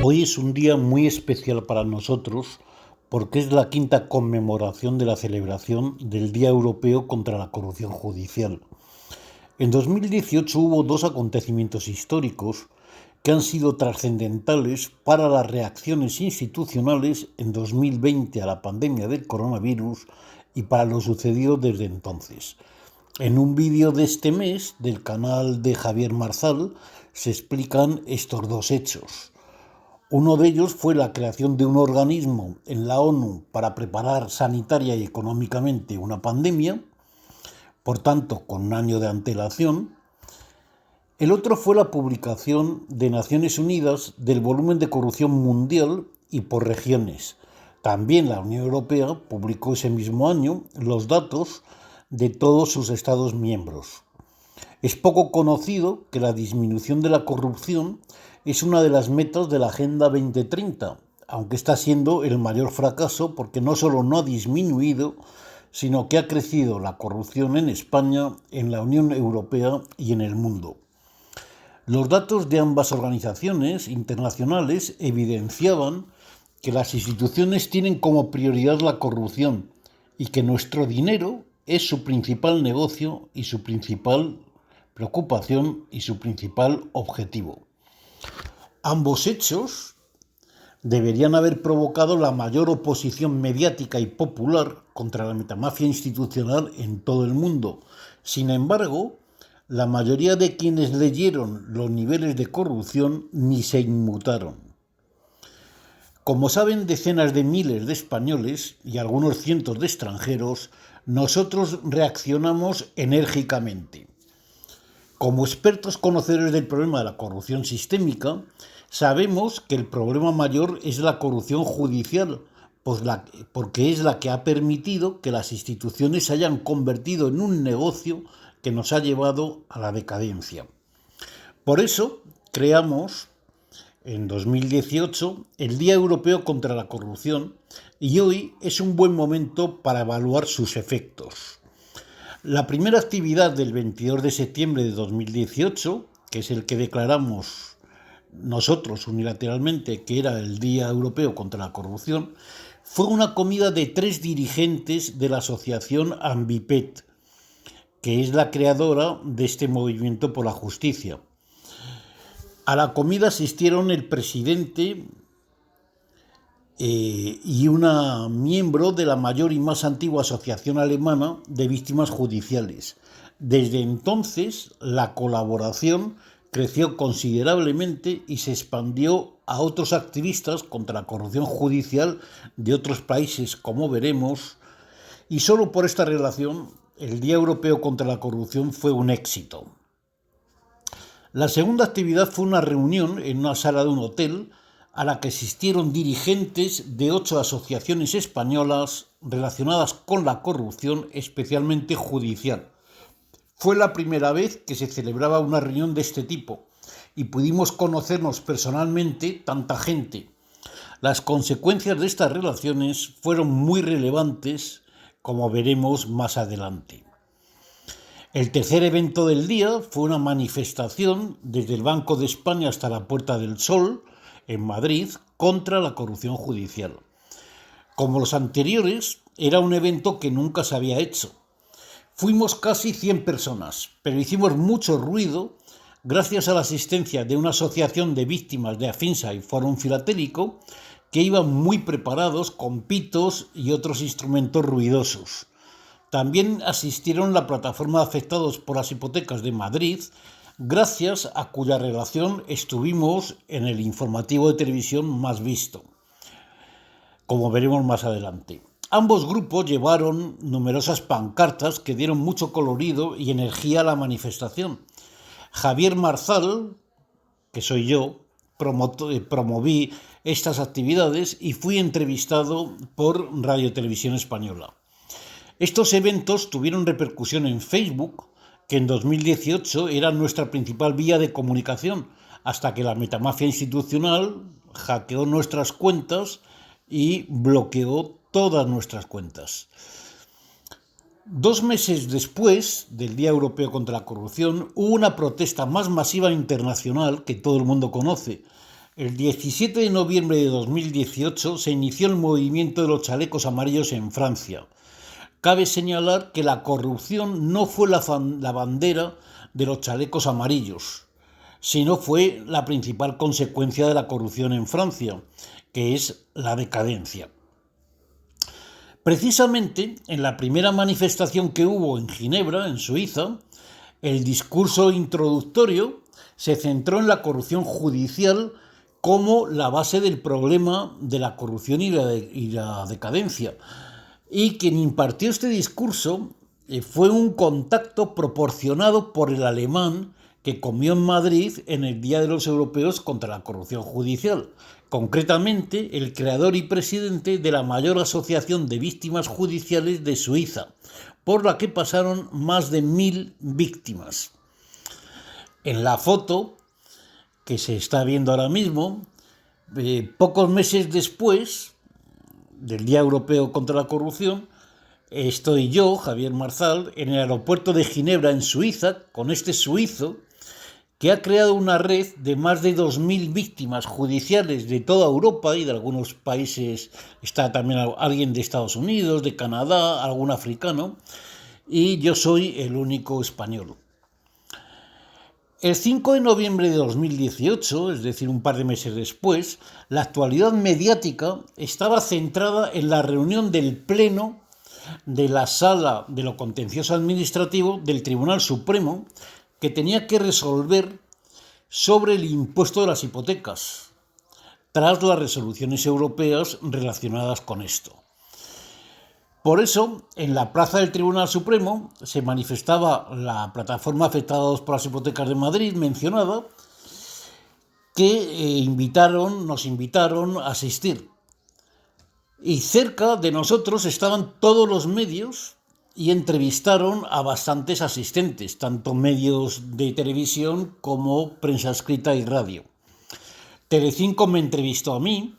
Hoy es un día muy especial para nosotros porque es la quinta conmemoración de la celebración del Día Europeo contra la Corrupción Judicial. En 2018 hubo dos acontecimientos históricos que han sido trascendentales para las reacciones institucionales en 2020 a la pandemia del coronavirus y para lo sucedido desde entonces. En un vídeo de este mes del canal de Javier Marzal se explican estos dos hechos. Uno de ellos fue la creación de un organismo en la ONU para preparar sanitaria y económicamente una pandemia, por tanto con un año de antelación. El otro fue la publicación de Naciones Unidas del volumen de corrupción mundial y por regiones. También la Unión Europea publicó ese mismo año los datos de todos sus Estados miembros. Es poco conocido que la disminución de la corrupción es una de las metas de la Agenda 2030, aunque está siendo el mayor fracaso porque no solo no ha disminuido, sino que ha crecido la corrupción en España, en la Unión Europea y en el mundo. Los datos de ambas organizaciones internacionales evidenciaban que las instituciones tienen como prioridad la corrupción y que nuestro dinero es su principal negocio y su principal preocupación y su principal objetivo. Ambos hechos deberían haber provocado la mayor oposición mediática y popular contra la metamafia institucional en todo el mundo. Sin embargo, la mayoría de quienes leyeron los niveles de corrupción ni se inmutaron. Como saben decenas de miles de españoles y algunos cientos de extranjeros, nosotros reaccionamos enérgicamente. Como expertos conocedores del problema de la corrupción sistémica, sabemos que el problema mayor es la corrupción judicial, porque es la que ha permitido que las instituciones se hayan convertido en un negocio que nos ha llevado a la decadencia. Por eso creamos en 2018 el Día Europeo contra la Corrupción y hoy es un buen momento para evaluar sus efectos. La primera actividad del 22 de septiembre de 2018, que es el que declaramos nosotros unilateralmente que era el Día Europeo contra la Corrupción, fue una comida de 3 dirigentes de la asociación Ambipet, que es la creadora de este movimiento por la justicia. A la comida asistieron el presidente y una miembro de la mayor y más antigua asociación alemana de víctimas judiciales. Desde entonces, la colaboración creció considerablemente y se expandió a otros activistas contra la corrupción judicial de otros países, como veremos, y solo por esta relación el Día Europeo contra la Corrupción fue un éxito. La segunda actividad fue una reunión en una sala de un hotel a la que asistieron dirigentes de 8 asociaciones españolas relacionadas con la corrupción, especialmente judicial. Fue la primera vez que se celebraba una reunión de este tipo y pudimos conocernos personalmente tanta gente. Las consecuencias de estas relaciones fueron muy relevantes, como veremos más adelante. El tercer evento del día fue una manifestación desde el Banco de España hasta la Puerta del Sol, en Madrid, contra la corrupción judicial. Como los anteriores, era un evento que nunca se había hecho. Fuimos casi 100 personas, pero hicimos mucho ruido gracias a la asistencia de una asociación de víctimas de Afinsa y Fórum Filatélico que iban muy preparados con pitos y otros instrumentos ruidosos. También asistieron la plataforma de afectados por las hipotecas de Madrid, gracias a cuya relación estuvimos en el informativo de televisión más visto, como veremos más adelante. Ambos grupos llevaron numerosas pancartas que dieron mucho colorido y energía a la manifestación. Javier Marzal, que soy yo, promoví estas actividades y fui entrevistado por Radio Televisión Española. Estos eventos tuvieron repercusión en Facebook, que en 2018 era nuestra principal vía de comunicación, hasta que la metamafia institucional hackeó nuestras cuentas y bloqueó todas nuestras cuentas. 2 meses después del Día Europeo contra la Corrupción, hubo una protesta más masiva internacional que todo el mundo conoce. El 17 de noviembre de 2018 se inició el movimiento de los chalecos amarillos en Francia. Cabe señalar que la corrupción no fue la bandera de los chalecos amarillos, sino fue la principal consecuencia de la corrupción en Francia, que es la decadencia. Precisamente en la primera manifestación que hubo en Ginebra, en Suiza, el discurso introductorio se centró en la corrupción judicial como la base del problema de la corrupción y la decadencia. Y quien impartió este discurso fue un contacto proporcionado por el alemán que comió en Madrid en el Día de los Europeos contra la Corrupción Judicial, concretamente el creador y presidente de la mayor asociación de víctimas judiciales de Suiza, por la que pasaron más de 1000 víctimas. En la foto que se está viendo ahora mismo, pocos meses después del Día Europeo contra la Corrupción, estoy yo, Javier Marzal, en el aeropuerto de Ginebra, en Suiza, con este suizo que ha creado una red de más de 2000 víctimas judiciales de toda Europa y de algunos países. Está también alguien de Estados Unidos, de Canadá, algún africano, y yo soy el único español. El 5 de noviembre de 2018, es decir, un par de meses después, la actualidad mediática estaba centrada en la reunión del Pleno de la Sala de lo Contencioso Administrativo del Tribunal Supremo, que tenía que resolver sobre el impuesto de las hipotecas, tras las resoluciones europeas relacionadas con esto. Por eso, en la plaza del Tribunal Supremo se manifestaba la plataforma Afectados por las Hipotecas de Madrid mencionada, que nos invitaron a asistir. Y cerca de nosotros estaban todos los medios y entrevistaron a bastantes asistentes, tanto medios de televisión como prensa escrita y radio. Telecinco me entrevistó a mí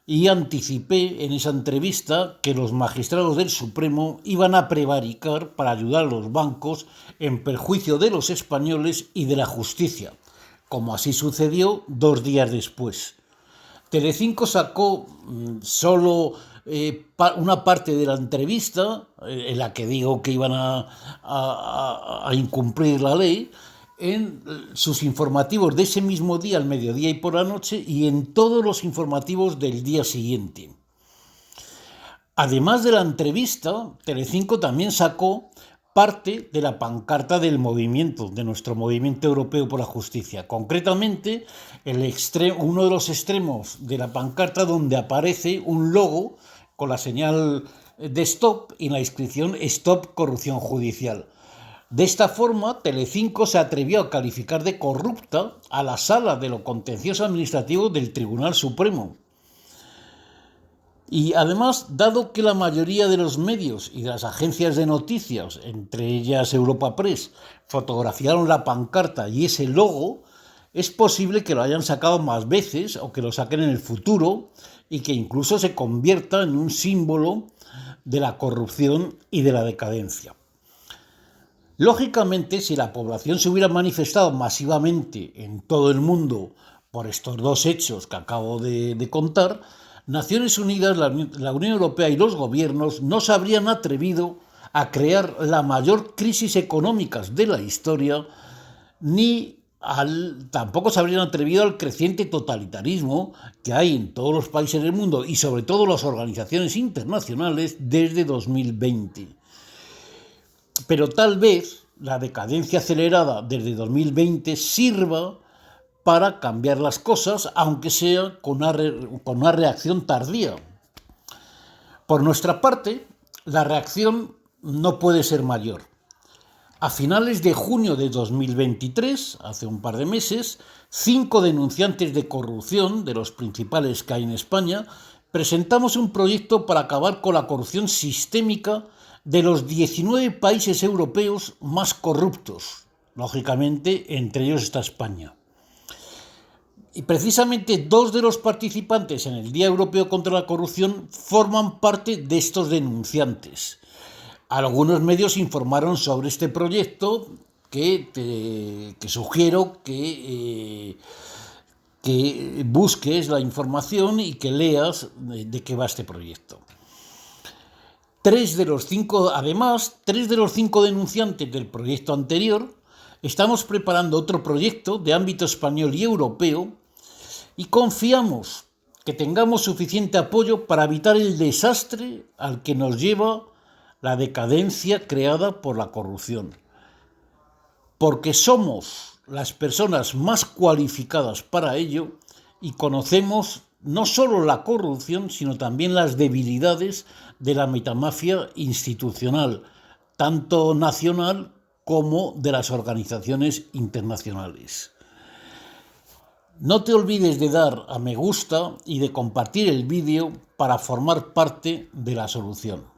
y anticipé en esa entrevista que los magistrados del Supremo iban a prevaricar para ayudar a los bancos en perjuicio de los españoles y de la justicia, como así sucedió 2 días después. Telecinco sacó solo una parte de la entrevista, en la que digo que iban a incumplir la ley, en sus informativos de ese mismo día, al mediodía y por la noche, y en todos los informativos del día siguiente. Además de la entrevista, Telecinco también sacó parte de la pancarta del movimiento, de nuestro movimiento europeo por la justicia. Concretamente, uno de los extremos de la pancarta, donde aparece un logo con la señal de stop y la inscripción Stop Corrupción Judicial. De esta forma, Telecinco se atrevió a calificar de corrupta a la Sala de lo Contencioso Administrativo del Tribunal Supremo. Y además, dado que la mayoría de los medios y de las agencias de noticias, entre ellas Europa Press, fotografiaron la pancarta y ese logo, es posible que lo hayan sacado más veces o que lo saquen en el futuro y que incluso se convierta en un símbolo de la corrupción y de la decadencia. Lógicamente, si la población se hubiera manifestado masivamente en todo el mundo por estos dos hechos que acabo de contar, Naciones Unidas, la Unión Europea y los gobiernos no se habrían atrevido a crear la mayor crisis económica de la historia, tampoco se habrían atrevido al creciente totalitarismo que hay en todos los países del mundo y sobre todo las organizaciones internacionales desde 2020. Pero tal vez la decadencia acelerada desde 2020 sirva para cambiar las cosas, aunque sea con una reacción tardía. Por nuestra parte, la reacción no puede ser mayor. A finales de junio de 2023, hace un par de meses, 5 denunciantes de corrupción, de los principales que hay en España, presentamos un proyecto para acabar con la corrupción sistémica de los 19 países europeos más corruptos. Lógicamente, entre ellos está España. Y precisamente 2 de los participantes en el Día Europeo contra la Corrupción forman parte de estos denunciantes. Algunos medios informaron sobre este proyecto que sugiero que que busques la información y que leas de qué va este proyecto. Tres de los cinco denunciantes del proyecto anterior estamos preparando otro proyecto de ámbito español y europeo y confiamos que tengamos suficiente apoyo para evitar el desastre al que nos lleva la decadencia creada por la corrupción. Porque somos las personas más cualificadas para ello y conocemos no solo la corrupción, sino también las debilidades de la metamafia institucional, tanto nacional como de las organizaciones internacionales. No te olvides de dar a me gusta y de compartir el vídeo para formar parte de la solución.